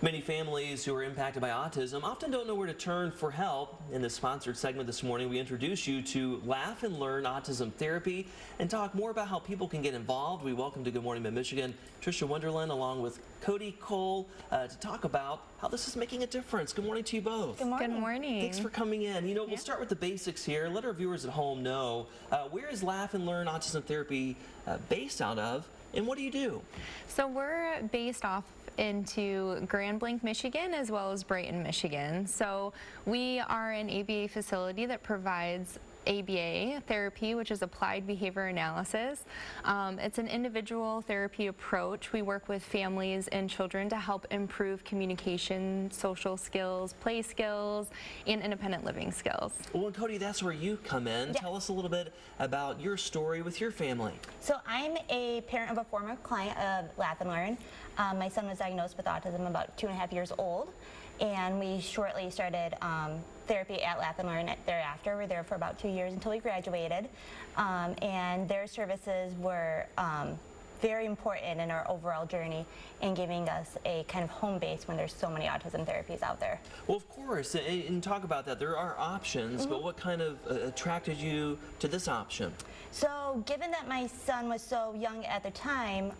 Many families who are impacted by autism often don't know where to turn for help. In this sponsored segment this morning, we introduce you to Laugh and Learn Autism Therapy and talk more about how people can get involved. We welcome to Good Morning Mid-Michigan Tricia Wonderland along with Cody Cole to talk about how this is making a difference. Good morning to you both. Good morning. Good morning. Thanks for coming in. We'll start with the basics here. Let our viewers at home know where is Laugh and Learn Autism Therapy based out of, and what do you do? So we're based off into Grand Blanc, Michigan, as well as Brighton, Michigan. So we are an ABA facility that provides ABA therapy, which is applied behavior analysis. It's an individual therapy approach. We work with families and children to help improve communication, social skills, play skills, and independent living skills. Well, Cody, that's where you come in. Yeah. Tell us a little bit about your story with your family. So I'm a parent of a former client of Laugh and Learn. My son was diagnosed with autism about 2.5 years old, and we shortly started therapy at Laugh and Learn thereafter. We were there for about 2 years until we graduated, and their services were very important in our overall journey in giving us a kind of home base when there's so many autism therapies out there. Well, of course, and talk about that. There are options, but what kind of attracted you to this option? So given that my son was so young at the time,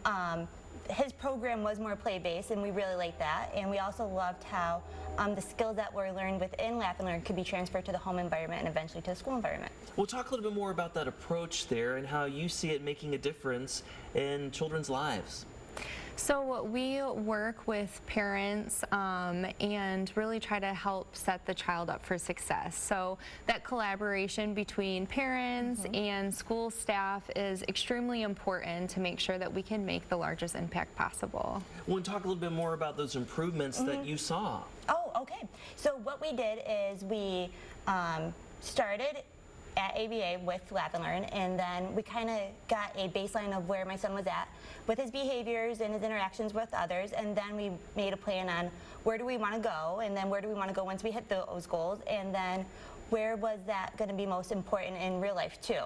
his program was more play-based, and we really liked that. And we also loved how the skills that were learned within Laugh and Learn could be transferred to the home environment and eventually to the school environment. We'll talk a little bit more about that approach there and how you see it making a difference in children's lives. So we work with parents and really try to help set the child up for success. So that collaboration between parents and school staff is extremely important to make sure that we can make the largest impact possible. We'll talk a little bit more about those improvements that you saw. Oh, okay. So what we did is we started at ABA with Laugh and Learn, and then we kind of got a baseline of where my son was at with his behaviors and his interactions with others, and then we made a plan on where do we want to go, and then where do we want to go once we hit those goals, and then where was that going to be most important in real life too.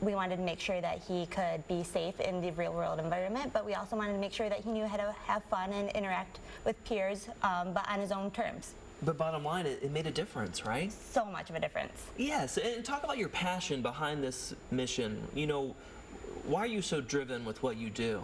We wanted to make sure that he could be safe in the real world environment, but we also wanted to make sure that he knew how to have fun and interact with peers, but on his own terms. But bottom line, it made a difference, right? So much of a difference. Yes, and talk about your passion behind this mission. Why are you so driven with what you do?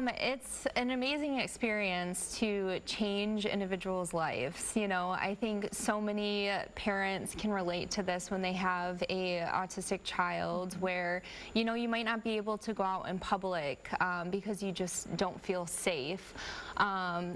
It's an amazing experience to change individuals' lives. I think so many parents can relate to this when they have a autistic child where, you might not be able to go out in public because you just don't feel safe.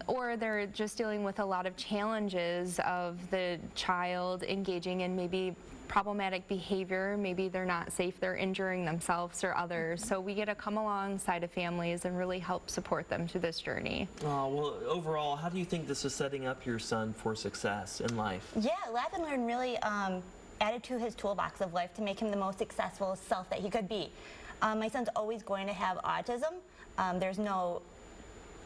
Or they're just dealing with a lot of challenges of the child engaging in maybe problematic behavior. Maybe they're not safe, they're injuring themselves or others. So we get to come alongside of families and really help support them through this journey. Oh, well, overall, how do you think this is setting up your son for success in life? Yeah, Laugh and Learn really added to his toolbox of life to make him the most successful self that he could be. My son's always going to have autism. There's no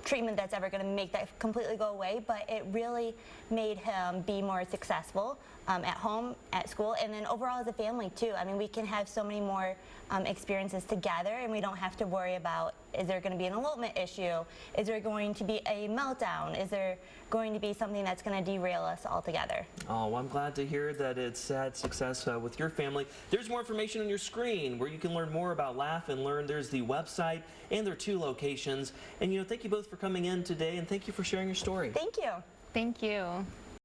treatment that's ever going to make that completely go away, but it really made him be more successful at home, at school, and then overall as a family too. I mean, we can have so many more experiences together, and we don't have to worry about, is there going to be an elopement issue? Is there going to be a meltdown? Is there going to be something that's going to derail us altogether? Oh, well, I'm glad to hear that it's had success with your family. There's more information on your screen where you can learn more about Laugh and Learn. There's the website and their 2 locations. And thank you both for coming in today, and thank you for sharing your story. Thank you. Thank you.